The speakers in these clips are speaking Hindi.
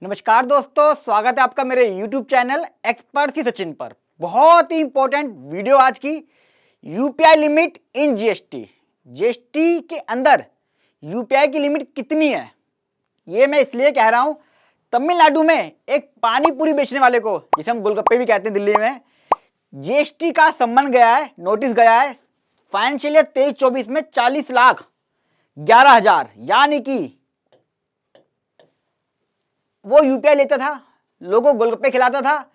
नमस्कार दोस्तों, स्वागत है आपका मेरे YouTube चैनल एक्सपर्ट थी सचिन पर। बहुत ही इंपॉर्टेंट वीडियो आज की, UPI limit in GST. GST के अंदर यूपीआई की लिमिट कितनी है, ये मैं इसलिए कह रहा हूं। तमिलनाडु में एक पानी पूरी बेचने वाले को, जिसे हम गोलगप्पे भी कहते हैं दिल्ली में, जीएसटी का सम्मन गया है, नोटिस गया है। फाइनेंशियल ईयर 23-24 में 40,11,000, यानी कि वो यूपीआई लेता था, लोगों को गोलगप्पे खिलाता था।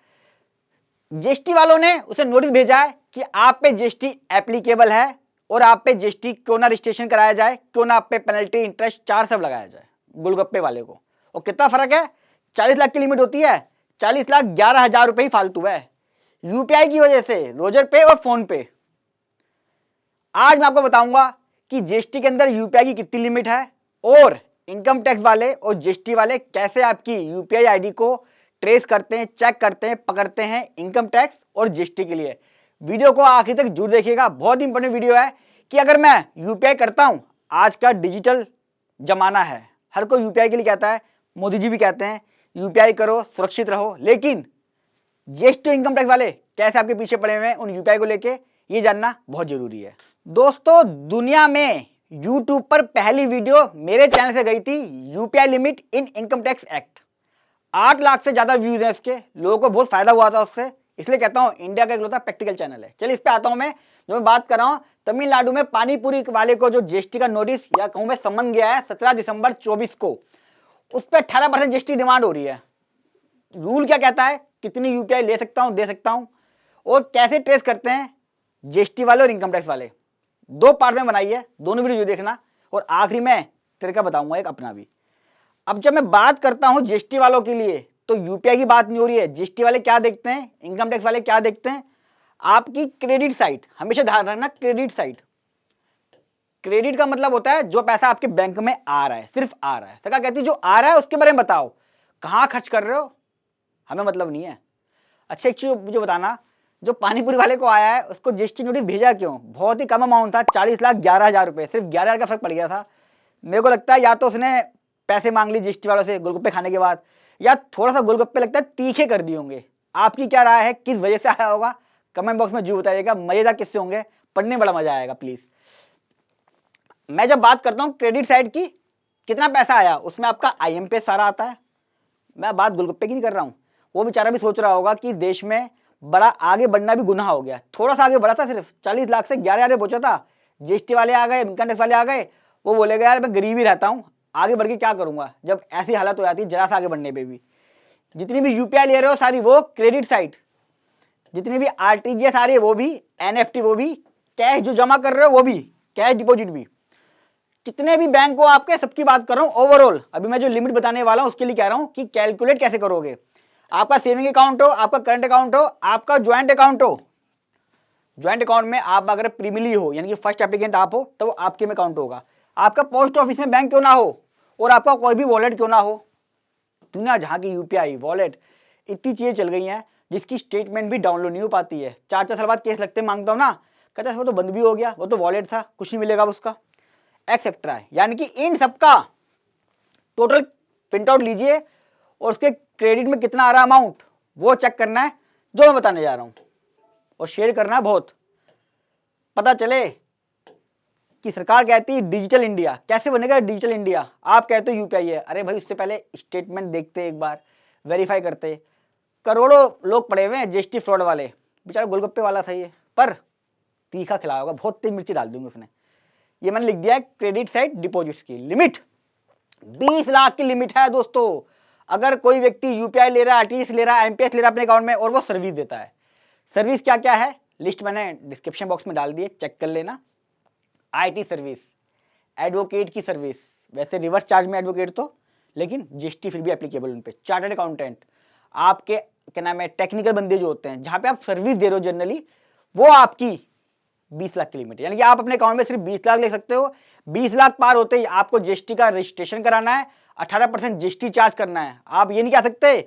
जीएसटी वालों ने उसे नोटिस भेजा है कि आप पे जीएसटी एप्लीकेबल है और आप पे जीएसटी क्यों ना रजिस्ट्रेशन कराया जाए, क्यों ना आप पे पेनल्टी, इंटरेस्ट, चार्ज सब लगाया जाए गोलगप्पे वाले को। और कितना फर्क है, 40 लाख की लिमिट होती है, 40,11,000 रुपए ही फालतू है यूपीआई की वजह से, रोजर पे और फोन पे। आज मैं आपको बताऊंगा कि जीएसटी के अंदर यूपीआई की कितनी लिमिट है और इनकम टैक्स वाले और जीएसटी वाले कैसे आपकी यूपीआई आईडी को ट्रेस करते हैं, चेक करते हैं, पकड़ते हैं इनकम टैक्स और जीएसटी के लिए। वीडियो को आखिर तक जरूर देखिएगा, बहुत इंपॉर्टेंट वीडियो है कि अगर मैं यूपीआई करता हूं, आज का डिजिटल जमाना है, हर कोई यूपीआई के लिए कहता है, मोदी जी भी कहते हैं यूपीआई करो, सुरक्षित रहो, लेकिन जीएसटी इनकम टैक्स वाले कैसे आपके पीछे पड़े हुए हैं उन यूपीआई को लेके, ये जानना बहुत जरूरी है। दोस्तों, दुनिया में यूट्यूब पर पहली वीडियो मेरे चैनल से गई थी, UPI limit in income tax act. 8 lakh से ज्यादा व्यूज हैं उसके, लोगों को बहुत फायदा हुआ था उससे, इसलिए कहता हूं इंडिया का इकलौता प्रैक्टिकल चैनल है। चलिए इस पे आता हूं मैं, जो मैं बात कर रहा हूं तमिलनाडु में पानी पूरी वाले को जो जीएसटी का नोटिस या कहूं मैं सम्मन गया है 17 दिसंबर 24 को, उस पर 18% जीएसटी डिमांड हो रही है। रूल क्या कहता है, कितनी यूपीआई ले सकता हूं, दे सकता हूं, और कैसे ट्रेस करते हैं जीएसटी वाले और इनकम टैक्स वाले। 2 पार्ट में बनाई है, दोनों वीडियो देखना, और आखिरी में तरीका बताऊंगा एक अपना भी। अब जब मैं बात करता हूं जीएसटी वालों के लिए, तो यूपीआई की बात नहीं हो रही है। जीएसटी वाले क्या देखते हैं, इनकम टैक्स वाले क्या देखते हैं, आपकी क्रेडिट साइड। हमेशा ध्यान रखना, क्रेडिट साइड। क्रेडिट का मतलब होता है जो पैसा आपके बैंक में आ रहा है, सिर्फ आ रहा है। सरकार कहती है जो आ रहा है उसके बारे में बताओ, कहां खर्च कर रहे हो, हमें मतलब नहीं है। अच्छा, एक चीज मुझे बताना, जो पानीपुरी वाले को आया है उसको जीएसटी नोटिस भेजा क्यों? बहुत ही कम अमाउंट था, 40,11,000 रुपए, सिर्फ 11,000 का फर्क पड़ गया था। मेरे को लगता है या तो उसने पैसे मांग ली जीएसटी वालों से गोलगप्पे खाने के बाद, या थोड़ा सा गोलगप्पे लगता है तीखे कर दिए होंगे। आपकी क्या राय है, किस वजह से आया होगा, कमेंट बॉक्स में जरूर बताइएगा। मजेदार किस्से होंगे, पढ़ने में बड़ा मजा आएगा प्लीज। मैं जब बात करता हूँ क्रेडिट साइड की, कितना पैसा आया, उसमें आपका आईएमपीएस सारा आता है। मैं बात गोलगप्पे की नहीं कर रहा हूँ। वो बेचारा भी सोच रहा होगा कि देश में बड़ा आगे बढ़ना भी गुनाह हो गया। थोड़ा सा आगे बढ़ा था, सिर्फ 40 लाख से 11,000 पहुंचा था, जीएसटी वाले आ गए, इनकम टैक्स वाले आ गए, वो बोलेगा यार मैं गरीब ही रहता हूँ, आगे बढ़ के क्या करूंगा, जब ऐसी हालत हो जाती है जरा सा आगे बढ़ने पे भी। जितनी भी यूपीआई ले रहे हो सारी वो क्रेडिट साइड, जितनी भी आरटीजीएस आ रही है वो भी, एनएफटी वो भी, कैश जो जमा कर रहे हो वो भी, कैश डिपॉजिट भी, कितने भी बैंक हो आपके, सबकी बात कर रहा हूँ ओवरऑल। अभी मैं जो लिमिट बताने वाला हूँ उसके लिए कह रहा हूँ कि कैलकुलेट कैसे करोगे। आपका सेविंग अकाउंट हो, आपका करंट अकाउंट हो, आपका ज्वाइंट अकाउंट हो। ज्वाइंट अकाउंट में आप अगर प्रीमिली हो, यानी कि फर्स्ट एप्लीकेंट आप हो, तो वो आपके में अकाउंट होगा। आपका पोस्ट ऑफिस में बैंक क्यों ना हो, और आपका कोई भी वॉलेट क्यों ना हो, दुनिया जहां की यूपीआई वॉलेट इतनी चीजें चल गई हैं जिसकी स्टेटमेंट भी डाउनलोड नहीं हो पाती है। 4-4 साल बाद केस लगते मांगता हूं ना, कहता है वो तो बंद भी हो गया, वो तो वॉलेट था, कुछ नहीं मिलेगा उसका, एक्सेट्रा है। यानी कि इन सबका टोटल प्रिंट आउट लीजिए और उसके क्रेडिट में कितना आ रहा अमाउंट वो चेक करना है, जो मैं बताने जा रहा हूं, और शेयर करना है बहुत, पता चले कि सरकार कहती है डिजिटल इंडिया कैसे बनेगा। डिजिटल इंडिया आप कहते हो यूपीआई है, अरे भाई उससे पहले स्टेटमेंट देखते, एक बार वेरीफाई करते। करोड़ों लोग पड़े हुए हैं जीएसटी फ्रॉड वाले, बेचारा गोलगप्पे वाला था ये, पर तीखा खिलाया होगा, बहुत तेज मिर्ची डाल दूंगी उसने। ये मैंने लिख दिया है क्रेडिट साइड डिपॉजिट्स की लिमिट 20 लाख की लिमिट है दोस्तों। अगर कोई व्यक्ति यूपीआई ले रहा है, आरटीजीएस ले रहा है, एमपीएस ले रहा है अपने अकाउंट में, और वो सर्विस देता है, सर्विस क्या क्या है लिस्ट मैंने डिस्क्रिप्शन बॉक्स में डाल दी है, चेक कर लेना। आईटी सर्विस, एडवोकेट की सर्विस, वैसे रिवर्स चार्ज में एडवोकेट तो, लेकिन जीएसटी फिर भी एप्लीकेबल उन पे। चार्टर्ड अकाउंटेंट, आपके क्या नाम है टेक्निकल बंदे जो होते हैं, जहां पे आप सर्विस दे रहे हो जनरली, वो आपकी 20 लाख की लिमिट है। यानी कि आप अपने अकाउंट में सिर्फ 20 लाख ले सकते हो। 20 लाख पार होते ही आपको जीएसटी का रजिस्ट्रेशन कराना है, 18% जीएसटी चार्ज करना है। आप ये नहीं कह सकते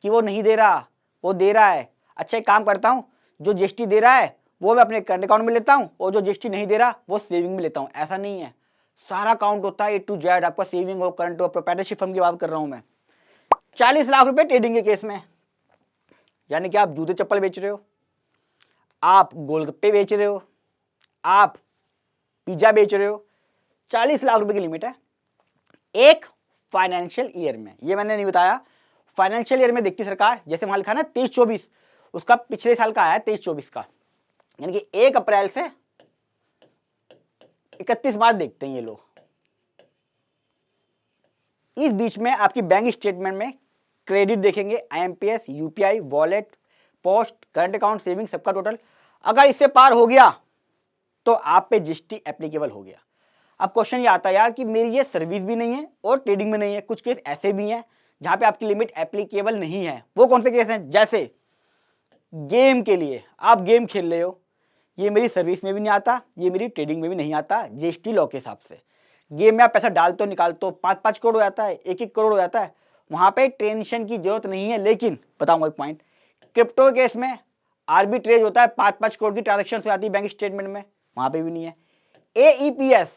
कि वो नहीं दे रहा, वो दे रहा है। अच्छा एक काम करता हूं, जो जीएसटी दे रहा है वो मैं अपने करंट अकाउंट में लेता हूं, और जो जीएसटी नहीं दे रहा वो सेविंग में लेता हूं। ऐसा नहीं है, सारा अकाउंट होता है A to Z, आपका सेविंग हो, करंट हो, प्रोप्राइटरशिप फर्म की बात कर रहा हूं मैं। 40 लाख रुपए ट्रेडिंग के केस में, यानी कि आप जूते चप्पल बेच रहे हो, आप गोलगप्पे बेच रहे हो, आप पिज्जा बेच रहे हो, 40 लाख रुपए की लिमिट है एक फाइनेंशियल ईयर में। ये मैंने नहीं बताया, फाइनेंशियल ईयर में देखती सरकार, जैसे मान लिखा ना 23-24, उसका पिछले साल का आया 23-24 का, यानी कि 1 अप्रैल से 31 मार्च देखते हैं ये लोग। इस बीच में आपकी बैंक स्टेटमेंट में क्रेडिट देखेंगे, IMPS, UPI, wallet, post, current account, saving, सबका टोटल। अगर इससे पार हो गया तो आप पे जीएसटी एप्लीकेबल हो गया। अब क्वेश्चन ये आता है यार कि मेरी ये सर्विस भी नहीं है और ट्रेडिंग में नहीं है, कुछ केस ऐसे भी हैं जहां पे आपकी लिमिट एप्लीकेबल नहीं है। वो कौन से केस हैं? जैसे गेम के लिए आप गेम खेल रहे हो, ये मेरी सर्विस में भी नहीं आता, ये मेरी ट्रेडिंग में भी नहीं आता जीएसटी लॉ के हिसाब से। गेम में आप पैसा डालते हो निकालते हो, 5-5 करोड़ हो जाता है, 1-1 करोड़ हो जाता है, वहां पे टेंशन की जरूरत नहीं है। लेकिन बताऊंगा एक पॉइंट, क्रिप्टो केस में आर्बिट्रेज होता है, 5-5 करोड़ की ट्रांजेक्शन हो जाती है बैंक स्टेटमेंट में, वहां पे भी नहीं है। एईपीएस,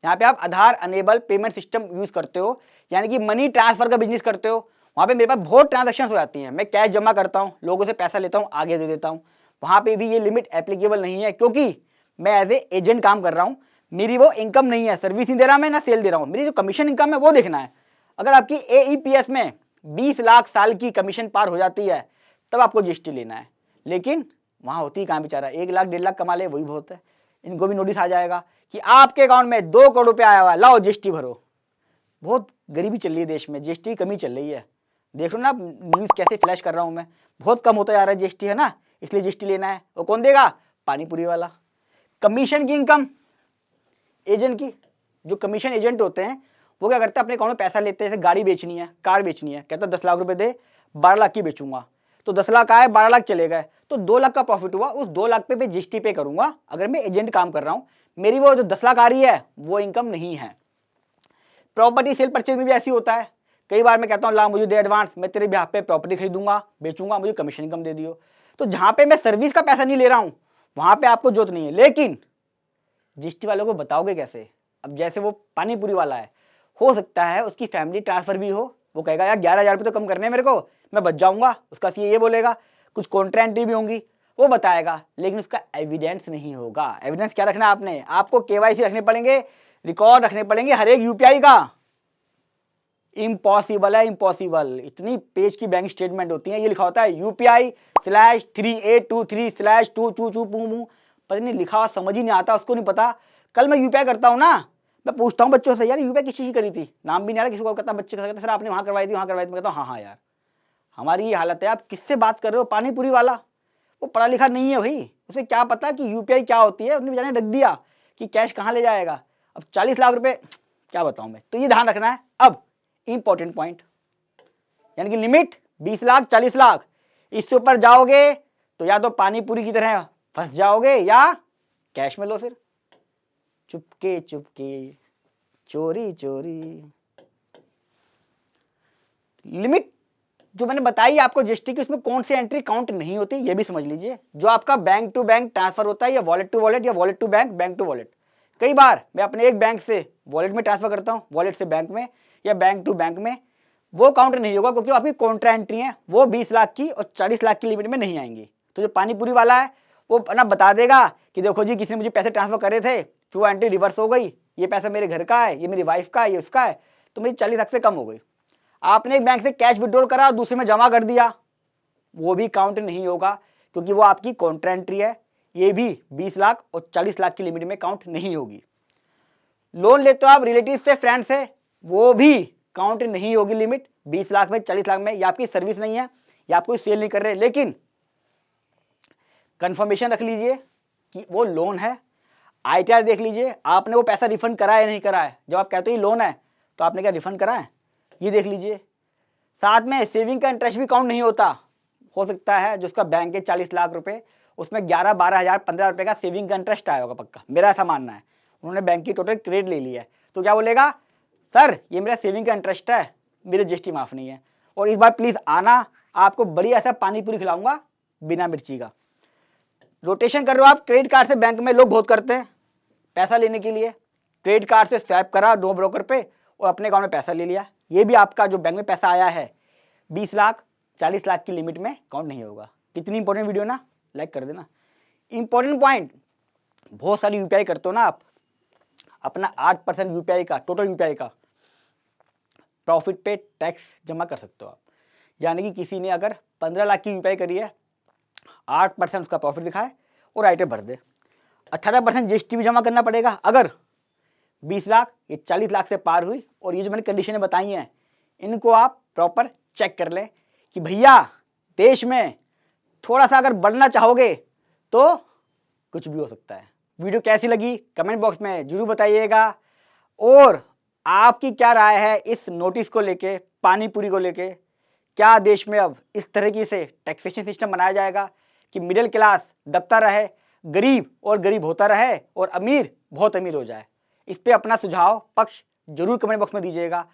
यहाँ पे आप आधार अनेबल पेमेंट सिस्टम यूज करते हो, यानी कि मनी ट्रांसफर का बिजनेस करते हो, वहां पे मेरे पास बहुत ट्रांजेक्शन हो जाती हैं, मैं कैश जमा करता हूँ, लोगों से पैसा लेता हूँ, आगे दे देता हूँ, वहां पे भी ये लिमिट एप्लीकेबल नहीं है, क्योंकि मैं एज ए एजेंट काम कर रहा हूँ, मेरी वो इनकम नहीं है, सर्विस नहीं दे रहा मैं, ना सेल दे रहा हूँ, मेरी जो कमीशन इनकम है वो देखना है। अगर आपकी एईपीएस में 20 लाख साल की कमीशन पार हो जाती है तब आपको जीएसटी लेना है, लेकिन वहां होती ही कहाँ बेचारा, 1 लाख 1.5 लाख कमा ले वही बहुत है। इनको भी नोटिस आ जाएगा कि आपके अकाउंट में 2 करोड़ रुपए आया हुआ है, लाओ जीएसटी भरो। बहुत गरीबी चल रही है देश में, जीएसटी की कमी चल रही है। देख लो ना न्यूज कैसे फ्लैश कर रहा हूं मैं, बहुत कम होता जा रहा है जीएसटी, है ना, इसलिए जीएसटी लेना है। वो कौन देगा? पानीपुरी वाला। कमीशन की इनकम एजेंट की, जो कमीशन एजेंट होते हैं वो क्या करते हैं, अपने अकाउंट में पैसा लेते हैं, जैसे गाड़ी बेचनी है, कार बेचनी है, कहता है 10 लाख रुपए दे, 12 लाख की बेचूंगा, तो 10 लाख आए, 12 लाख चले गए, तो 2 लाख का प्रॉफिट हुआ, उस 2 लाख पे जीएसटी पे करूंगा अगर मैं एजेंट काम कर रहा हूं। मेरी वो जो 10 लाख आ रही है वो इनकम नहीं है। प्रॉपर्टी सेल परचेज में भी ऐसी होता है, कई बार मैं कहता हूँ ला मुझे दे एडवांस, मैं तेरे बिहाफ पे प्रॉपर्टी खरीदूंगा बेचूंगा, मुझे कमीशन इनकम दे दियो। तो जहां पे मैं सर्विस का पैसा नहीं ले रहा हूं वहां पे आपको जरूरत नहीं है, लेकिन जीएसटी वालों को बताओगे कैसे? अब जैसे वो पानीपुरी वाला है, हो सकता है उसकी फैमिली ट्रांसफर भी हो, वो कहेगा यार 11,000 रुपये तो कम करने हैं मेरे को, मैं बच जाऊंगा, उसका सीए ये बोलेगा, कुछ कॉन्ट्रा एंट्री भी होंगी, वो बताएगा, लेकिन उसका एविडेंस नहीं होगा। एविडेंस क्या रखना है आपने? आपको केवाईसी रखने पड़ेंगे, रिकॉर्ड रखने पड़ेंगे हर एक यूपीआई का। इम्पॉसिबल है, इम्पॉसिबल। इतनी पेज की बैंक स्टेटमेंट होती है, ये लिखा होता है UPI/3823/222, पता नहीं लिखा हुआ समझ ही नहीं आता, उसको नहीं पता। कल मैं यूपीआई करता हूँ ना, मैं पूछता हूँ बच्चों से यार यूपीआई किस चीज की करी थी, नाम भी नहीं आ रहा, किसी को कहता बच्चे कहते सर आपने वहाँ करवाई थी, वहाँ करवाई थी। मैं कहता हूँ हाँ यार, हमारी ये हालत है। आप किससे बात कर रहे हो? पानीपुरी वाला, वो पढ़ा लिखा नहीं है भाई, उसे क्या पता कि यूपीआई क्या होती है, उसने बेचारे ने रख दिया कि कैश कहाँ ले जाएगा। अब 40 लाख रुपए क्या बताऊं मैं, तो ये ध्यान रखना है। अब इंपॉर्टेंट पॉइंट, यानी कि लिमिट 20 लाख 40 लाख, इससे ऊपर जाओगे तो या तो पानीपुरी की तरह फंस जाओगे या कैश में लो, फिर चुपके चुपके चोरी चोरी। लिमिट जो मैंने बताई आपको जीएसटी की, उसमें कौन सी एंट्री काउंट नहीं होती ये भी समझ लीजिए। जो आपका बैंक टू बैंक ट्रांसफर होता है, या वॉलेट टू वॉलेट, या wallet to bank, bank to wallet. कई बार मैं अपने एक बैंक से वॉलेट में ट्रांसफर करता हूँ, वॉलेट से बैंक में, या बैंक टू बैंक में, वो काउंट नहीं होगा क्योंकि आपकी कॉन्ट्रा एंट्री है, वो 20 लाख की और 40 लाख की लिमिट में नहीं आएंगी। तो जो पानीपुरी वाला है वो ना बता देगा कि देखो जी किसी ने मुझे पैसे ट्रांसफर करे थे, फिर वो एंट्री रिवर्स हो गई, ये पैसा मेरे घर का है, ये मेरी वाइफ का है, ये उसका है, तो मेरी 40 लाख से कम हो गई। आपने एक बैंक से कैश विड्रॉल करा, दूसरे में जमा कर दिया, वो भी काउंट नहीं होगा क्योंकि वो आपकी कॉन्ट्रा एंट्री है, ये भी 20 लाख और 40 लाख की लिमिट में काउंट नहीं होगी। लोन लेते हो आप रिलेटिव से, फ्रेंड से, वो भी काउंट नहीं होगी लिमिट 20 लाख में 40 लाख में। या आपकी सर्विस नहीं है, या आप कोई सेल नहीं कर रहे, लेकिन कंफर्मेशन रख लीजिए कि वो लोन है। आईटीआर देख लीजिए आपने वो पैसा रिफंड करा है नहीं करा है। जब आप कहते हो ये लोन है तो आपने क्या रिफंड करा है, ये देख लीजिए। साथ में सेविंग का इंटरेस्ट भी काउंट नहीं होता। हो सकता है जो उसका बैंक के 40 लाख रुपए, उसमें 11-12 हज़ार 15 रुपए का सेविंग का इंटरेस्ट आया होगा पक्का, मेरा ऐसा मानना है। उन्होंने बैंक की टोटल क्रेडिट ले ली है, तो क्या बोलेगा, सर ये मेरा सेविंग का इंटरेस्ट है, मेरे जीएसटी माफ नहीं है, और इस बार प्लीज आना, आपको बढ़िया ऐसा पानी पूरी खिलाऊंगा बिना मिर्ची का। रोटेशन कर रहे हो आप क्रेडिट कार्ड से, बैंक में लोग बहुत करते हैं पैसा लेने के लिए, क्रेडिट कार्ड से स्वैप करा 2 ब्रोकर पे और अपने अकाउंट में पैसा ले लिया। ये भी आपका जो बैंक में पैसा आया है 20 लाख 40 लाख की लिमिट में काउंट नहीं होगा। कितनी इंपॉर्टेंट वीडियो ना, लाइक कर देना। इंपॉर्टेंट पॉइंट, बहुत सारी यूपीआई करते हो ना आप, अपना 8% यूपीआई का, टोटल यूपीआई का प्रॉफिट पे टैक्स जमा कर सकते हो आप। यानी कि किसी ने अगर 15 लाख की यूपीआई करी है, 8% उसका प्रॉफिट दिखाए और आइटम भर दे, 18% जीएसटी भी जमा करना पड़ेगा। अगर 20 लाख ये 40 लाख से पार हुई, और ये जो मैंने कंडीशनें बताई हैं इनको आप प्रॉपर चेक कर लें कि भैया देश में थोड़ा सा अगर बढ़ना चाहोगे तो कुछ भी हो सकता है। वीडियो कैसी लगी कमेंट बॉक्स में जरूर बताइएगा, और आपकी क्या राय है इस नोटिस को लेके, पानीपुरी को लेके। क्या देश में अब इस तरीके से टैक्सेशन सिस्टम बनाया जाएगा कि मिडिल क्लास दबता रहे, गरीब और गरीब होता रहे, और अमीर बहुत अमीर हो जाए? इस पे अपना सुझाव पक्ष जरूर कमेंट बॉक्स में दीजिएगा।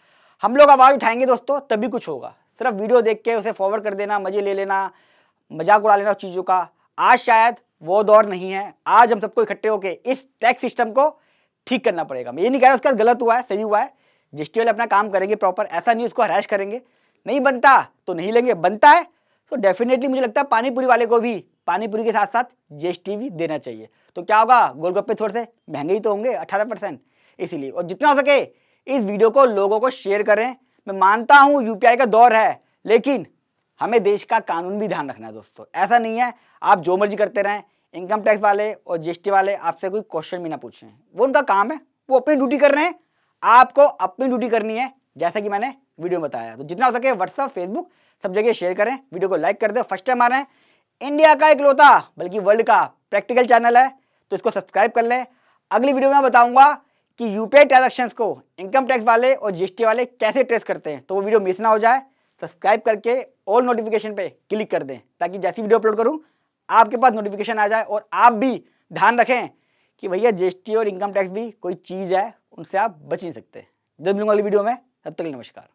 हम लोग आवाज़ उठाएंगे दोस्तों, तभी कुछ होगा। सिर्फ वीडियो देख के उसे फॉरवर्ड कर देना, मजे ले लेना, मजाक उड़ा लेना उस चीज़ों का, आज शायद वो दौर नहीं है। आज हम सबको इकट्ठे होकर इस टैक्स सिस्टम को ठीक करना पड़ेगा। मैं ये नहीं कह रहा उसका गलत हुआ है, सही हुआ है, जीएसटी वाले अपना काम करेंगे प्रॉपर, ऐसा नहीं उसको हराश करेंगे। नहीं बनता तो नहीं लेंगे, बनता है तो डेफिनेटली मुझे लगता है पानीपुरी वाले को भी पानीपुरी के साथ साथ जीएसटी भी देना चाहिए। तो क्या होगा, गोलगप्पे थोड़े से महंगे ही तो होंगे 18%, इसीलिए। और जितना हो सके इस वीडियो को लोगों को शेयर करें। मैं मानता हूं यूपीआई का दौर है, लेकिन हमें देश का कानून भी ध्यान रखना है दोस्तों। ऐसा नहीं है आप जो मर्जी करते रहें, इनकम टैक्स वाले और जीएसटी वाले आपसे कोई क्वेश्चन भी ना पूछें, वो उनका काम है, वो अपनी ड्यूटी कर रहे हैं, आपको अपनी ड्यूटी करनी है, जैसा कि मैंने वीडियो में बताया। तो जितना हो सके व्हाट्सअप, फेसबुक सब जगह शेयर करें, वीडियो को लाइक कर दें। फर्स्ट टाइम आ रहे हैं, इंडिया का इकलौता बल्कि वर्ल्ड का प्रैक्टिकल चैनल है, तो इसको सब्सक्राइब कर लें। अगली वीडियो में बताऊंगा कि यूपीआई ट्रांजैक्शंस को इनकम टैक्स वाले और जीएसटी वाले कैसे ट्रेस करते हैं, तो वो वीडियो मिस ना हो जाए। सब्सक्राइब करके ऑल नोटिफिकेशन पे क्लिक कर दें, ताकि जैसी वीडियो अपलोड करूं आपके पास नोटिफिकेशन आ जाए। और आप भी ध्यान रखें कि भैया जीएसटी और इनकम टैक्स भी कोई चीज़ है, उनसे आप बच नहीं सकते। जब मिलूंगा अगली वीडियो में, तब तक के लिए नमस्कार।